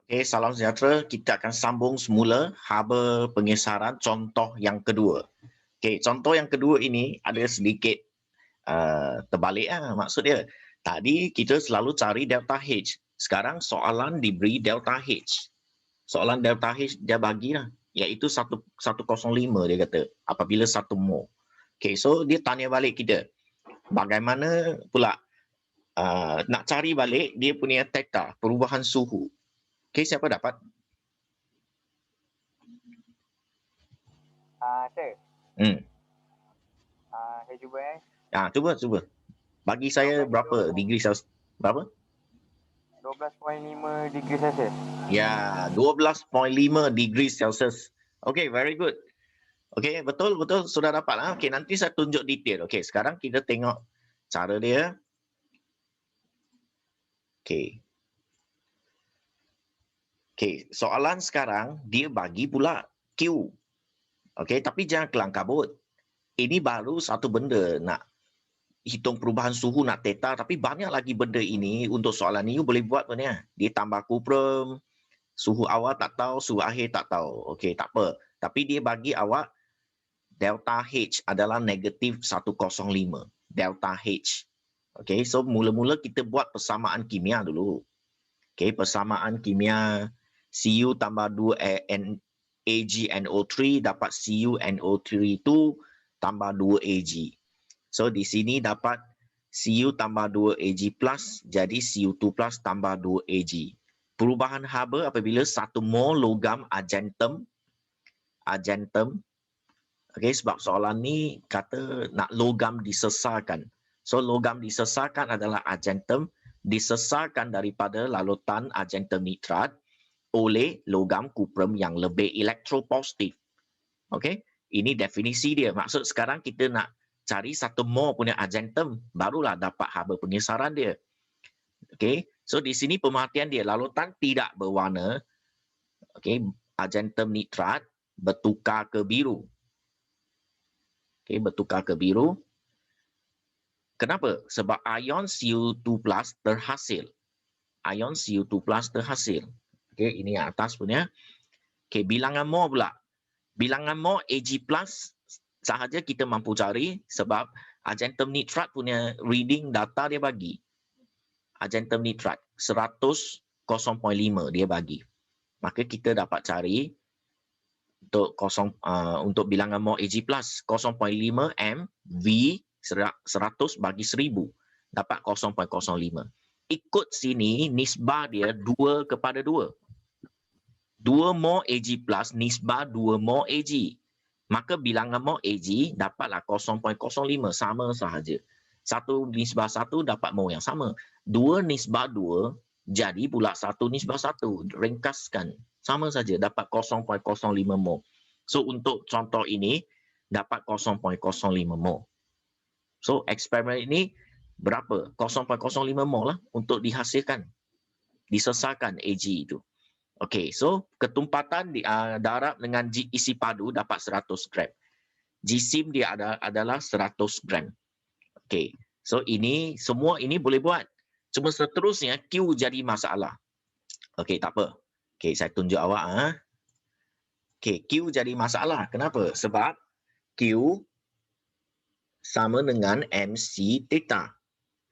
Okay, salam sejahtera. Kita akan sambung semula haba pengesaran contoh yang kedua. Okay, contoh yang kedua ini ada sedikit terbalik lah maksud dia. Tadi kita selalu cari delta H. Sekarang soalan diberi delta H. Soalan delta H dia bagilah, iaitu 105 dia kata, apabila 1 mol. Okay, so dia tanya balik kita, bagaimana pula nak cari balik dia punya theta, perubahan suhu. Okay, siapa dapat? Sir. Hmm. Saya cuba Cuba. Bagi saya berapa degree Celsius? Berapa? 12.5 degree Celsius. Ya, 12.5 degree Celsius. Okay, very good. Okay, betul sudah dapat lah. Okay, nanti saya tunjuk detail. Okay, sekarang kita tengok cara dia. Okay. Okay, soalan sekarang dia bagi pula Q. Okay, tapi jangan kelang kabut. Ini baru satu benda nak hitung perubahan suhu, nak theta, tapi banyak lagi benda ini untuk soalan ni you boleh buat pun ya. Dia tambah Coulomb, suhu awal tak tahu, suhu akhir tak tahu. Okey, tak apa. Tapi dia bagi awak delta H adalah negatif 105. Delta H. Okey, so mula-mula kita buat persamaan kimia dulu. Okey, persamaan kimia Cu tambah 2 AgNO3 dapat CuNO3 itu tambah 2 Ag. So di sini dapat Cu tambah 2 Ag plus jadi Cu2 plus tambah 2 Ag. Perubahan haba apabila 1 mol logam argentum. Okey, sebab soalan ni kata nak logam disesarkan. So logam disesarkan adalah argentum disesarkan daripada lalutan argentum nitrat oleh logam kuprum yang lebih elektropositif. Okey, ini definisi dia. Maksud sekarang kita nak cari 1 mol punya argentum, barulah dapat haba pengesaran dia. Okey, so di sini pemerhatian dia, lalutan tidak berwarna, okey, argentum nitrat bertukar ke biru. Okey, bertukar ke biru. Kenapa? Sebab ion Cu2+ terhasil. Ion Cu2+ terhasil. Okey, ini yang atas punya. Okey, bilangan mol pula. Bilangan mol Ag+ sahaja kita mampu cari sebab argentum nitrat punya reading data dia bagi. Argentum nitrat 100 0.5 dia bagi. Maka kita dapat cari untuk bilangan mol Ag+, 0.5 M V 100 bagi 1000 dapat 0.05. Ikut sini nisbah dia 2:2. 2 mol Ag plus nisbah 2 mol Ag. Maka bilangan mol Ag dapatlah 0.05, sama sahaja. 1 nisbah 1 dapat mol yang sama. 2 nisbah 2 jadi pula 1 nisbah 1. Ringkaskan, sama saja dapat 0.05 mol. So untuk contoh ini dapat 0.05 mol. So eksperimen ini berapa? 0.05 mol lah untuk dihasilkan, disesarkan Ag itu. Okey, so ketumpatan darab dengan isi padu dapat 100 gram. Jisim dia adalah 100 gram. Okey, so ini semua ini boleh buat. Cuma seterusnya Q jadi masalah. Okey, tak apa. Okey, saya tunjuk awak. Okey, Q jadi masalah. Kenapa? Sebab Q sama dengan MC theta.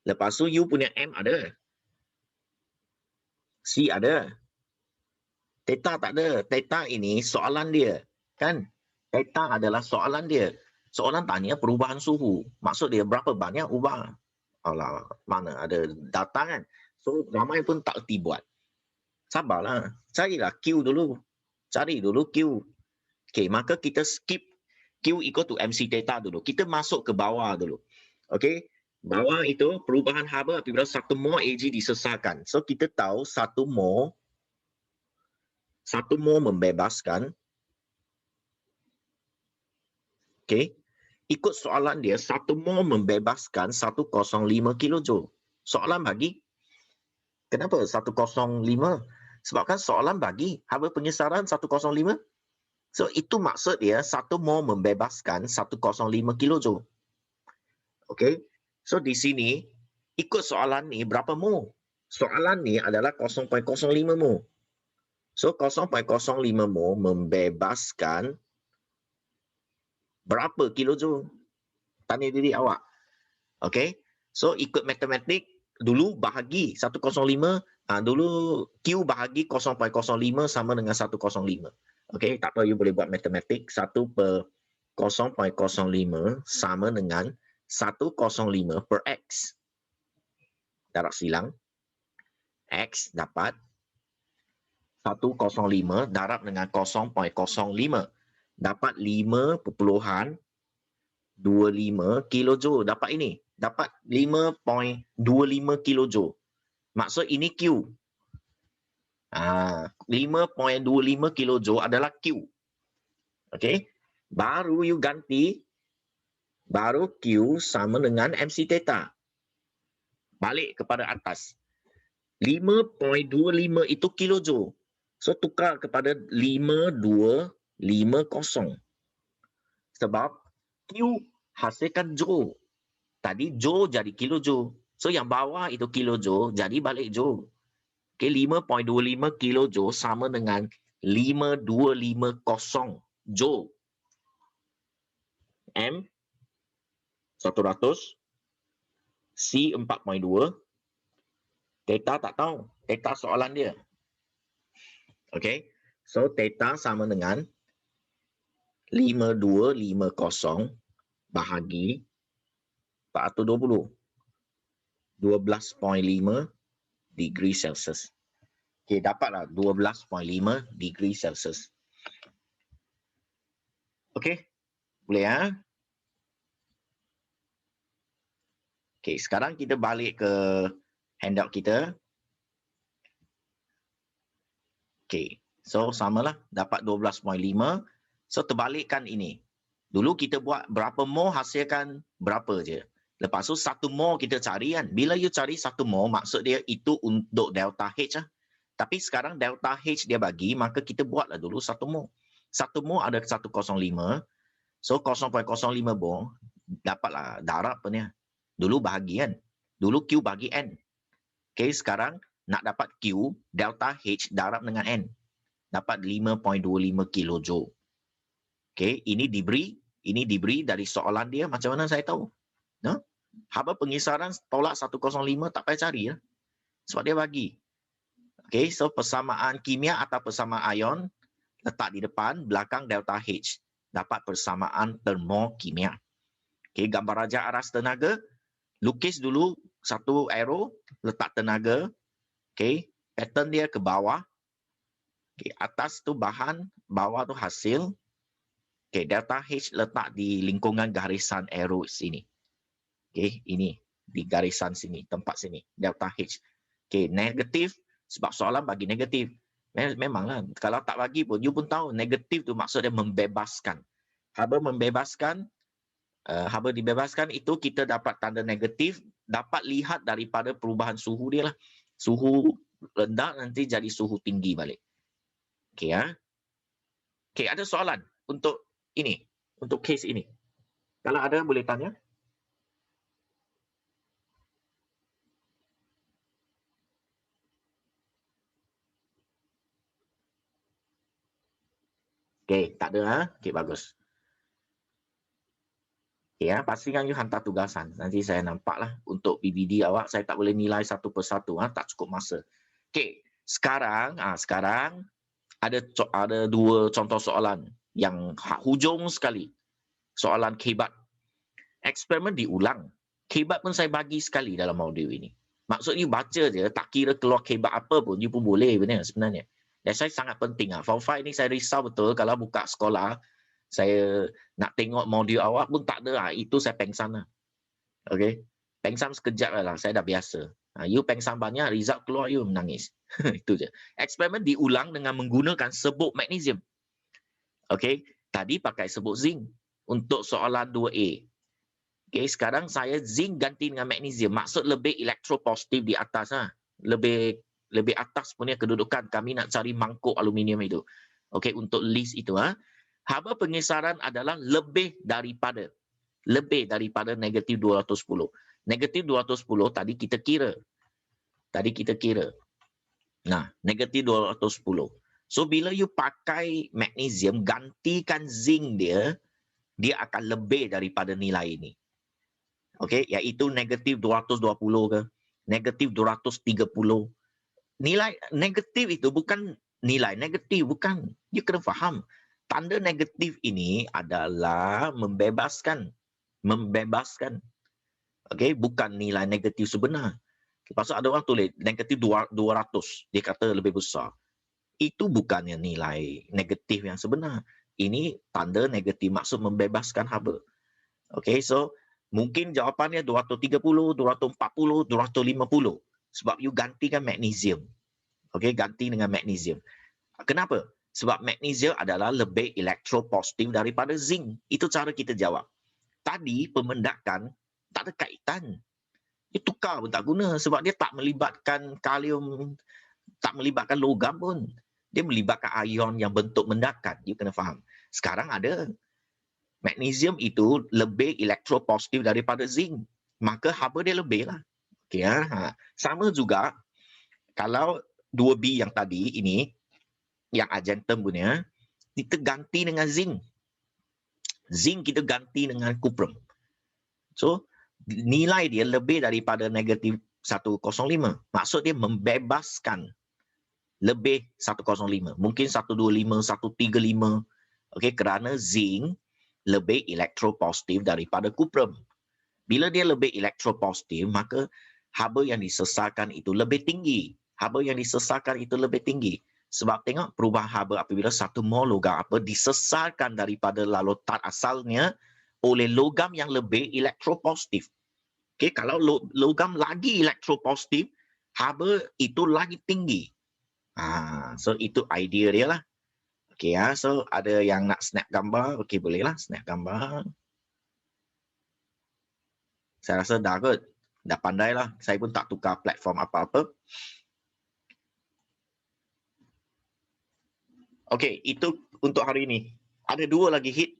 Lepas tu U punya M ada. C ada. Theta tak ada. Theta ini soalan dia. Kan? Theta adalah soalan dia. Soalan tanya perubahan suhu. Maksud dia berapa banyak ubah. Alah, mana ada data kan. So, ramai pun tak erti buat. Sabarlah. Carilah Q dulu. Cari dulu Q. Okay, maka kita skip Q equal to MC theta dulu. Kita masuk ke bawah dulu. Okay. Bawah itu perubahan haba apabila 1 mol Ag disesarkan. So, kita tahu 1 mol membebaskan, okey, ikut soalan dia 1 mol membebaskan 105 kilojoule. Soalan bagi kenapa 105? Sebabkan soalan bagi haba pengesaran 105. So itu maksud dia 1 mol membebaskan 105 kilojoule. Okey. So di sini ikut soalan ni berapa mol? Soalan ni adalah 0.05 mol. So 0.05 mol membebaskan berapa kilojoule? Tanya diri awak. Okay. So ikut matematik, dulu bahagi 105, dulu Q bahagi 0.05 sama dengan 105. Okay, tak apa, you boleh buat matematik. 1/0.05 sama dengan 105 per X. Darab silang. X dapat 105 darab dengan 0.05. Dapat 5.25 kilojoule. Dapat ini. Dapat 5.25 kilojoule. Maksud ini Q. 5.25 kilojoule adalah Q. Okey. Baru you ganti, baru Q sama dengan MC theta. Balik kepada atas. 5.25 itu kilojoule. So tukar kepada 5250. Sebab Q hasilkan joule. Tadi joule jadi kilojoule. So yang bawah itu kilojoule, jadi balik joule. Okay, 5.25 kilojoule sama dengan 5250 joule. M 100, C 4.2, theta tak tahu. Theta soalan dia. Okay, so theta sama dengan 5250 bahagi 420. 12.5 degree Celsius. Okay, dapatlah 12.5 degree Celsius. Okay, boleh ya? Okay, sekarang kita balik ke handout kita. Okay, so samalah, dapat 12.5. So terbalikkan ini. Dulu kita buat berapa mol hasilkan berapa je. Lepas tu 1 mol kita cari kan. Bila you cari 1 mol, maksud dia itu untuk delta H lah. Tapi sekarang delta H dia bagi, maka kita buatlah dulu 1 mol. 1 mol ada 105. So 0.05 mol, dapatlah darab punya. Dulu bahagi kan. Dulu Q bagi N. Okay, sekarang nak dapat Q, delta H darab dengan N. Dapat 5.25 kilojoule. Okay, ini diberi dari soalan dia. Macam mana saya tahu? No? Haba pengisaran tolak 105 tak payah cari ya. Sebab dia bagi. Okay, so persamaan kimia atau persamaan ion letak di depan, belakang delta H. Dapat persamaan termokimia. Okay, gambar raja aras tenaga. Lukis dulu satu arrow, letak tenaga. Okay, pattern dia ke bawah. Okay, atas tu bahan, bawah tu hasil. Okay, delta H letak di lingkungan garisan arrow sini. Okay, ini di garisan sini, tempat sini, delta H. Okay, negatif, sebab soalan bagi negatif. Memanglah, kalau tak bagi pun, you pun tahu negatif tu maksud dia membebaskan. Haba membebaskan, haba dibebaskan, itu kita dapat tanda negatif, dapat lihat daripada perubahan suhu dia lah. Suhu rendah nanti jadi suhu tinggi balik. Okay, ya. Okay, ada soalan untuk ini, untuk case ini. Kalau ada, boleh tanya. Okay, tak ada ha? Okay, bagus. Okay, ya, pastikan you hantar tugasan. Nanti saya nampaklah untuk PBD awak, saya tak boleh nilai satu persatu, tak cukup masa. Okay, sekarang ada dua contoh soalan yang hujung sekali. Soalan kebat. Eksperimen diulang. Kebat pun saya bagi sekali dalam modul ini. Maksud you baca je, tak kira keluar kebat apa pun, you pun boleh sebenarnya. Dan saya sangat penting. Form 5 ni saya risau betul kalau buka sekolah, saya nak tengok modul awak pun tak ada. Itu saya pengsan lah. Okay? Pengsan sekejap lah, saya dah biasa. You pengsan banyak, result keluar you menangis. Itu je. Eksperimen diulang dengan menggunakan sebut magnesium. Okay? Tadi pakai sebut zinc untuk soalan 2A. Okay, sekarang saya zinc ganti dengan magnesium. Maksud lebih elektropositif di atas. Lebih atas punya kedudukan. Kami nak cari mangkuk aluminium itu. Okay, untuk list itu. Haba pengesaran adalah lebih daripada negatif 210. Negatif 210 tadi kita kira. Nah, negatif 210. So bila you pakai magnesium, gantikan zinc dia, dia akan lebih daripada nilai ini. Okey, iaitu negatif 220 ke, negatif 230. Nilai negatif itu bukan nilai negatif, bukan. You kena faham. Tanda negatif ini adalah membebaskan. Okey, bukan nilai negatif sebenar. Lepas tu ada orang tulis negatif 200, dia kata lebih besar. Itu bukannya nilai negatif yang sebenar. Ini tanda negatif maksud membebaskan haba. Okey, so mungkin jawapannya 230, 240, 250 sebab you gantikan magnesium. Okey, ganti dengan magnesium. Kenapa? Sebab magnesium adalah lebih elektropositif daripada zinc. Itu cara kita jawab. Tadi pemendakan tak ada kaitan. Dia tukar pun tak guna sebab dia tak melibatkan kalium, tak melibatkan logam pun. Dia melibatkan ion yang bentuk mendakan. You kena faham. Sekarang ada magnesium itu lebih elektropositif daripada zinc. Maka haba dia lebih lah. Okay, sama juga kalau 2B yang tadi ini, yang argentum punya, kita ganti dengan zinc. Zinc kita ganti dengan cuprum. So, nilai dia lebih daripada negatif 105. Maksud dia membebaskan lebih 105. Mungkin 125, 135. Okey, kerana zinc lebih elektropositif daripada cuprum. Bila dia lebih elektropositif, maka haba yang disesarkan itu lebih tinggi. Haba yang disesarkan itu lebih tinggi. Sebab tengok perubahan haba apabila satu mol logam apa disesarkan daripada larutan asalnya oleh logam yang lebih elektropositif. Okay, kalau logam lagi elektropositif, haba itu lagi tinggi. So itu idea dia lah. Okay, so ada yang nak snap gambar, okay bolehlah snap gambar. Saya rasa dah kot. Dah pandai lah. Saya pun tak tukar platform apa-apa. Okey, itu untuk hari ini. Ada dua lagi hit.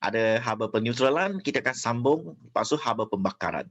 Ada haba peneutralan, kita akan sambung. Lepas tu haba pembakaran.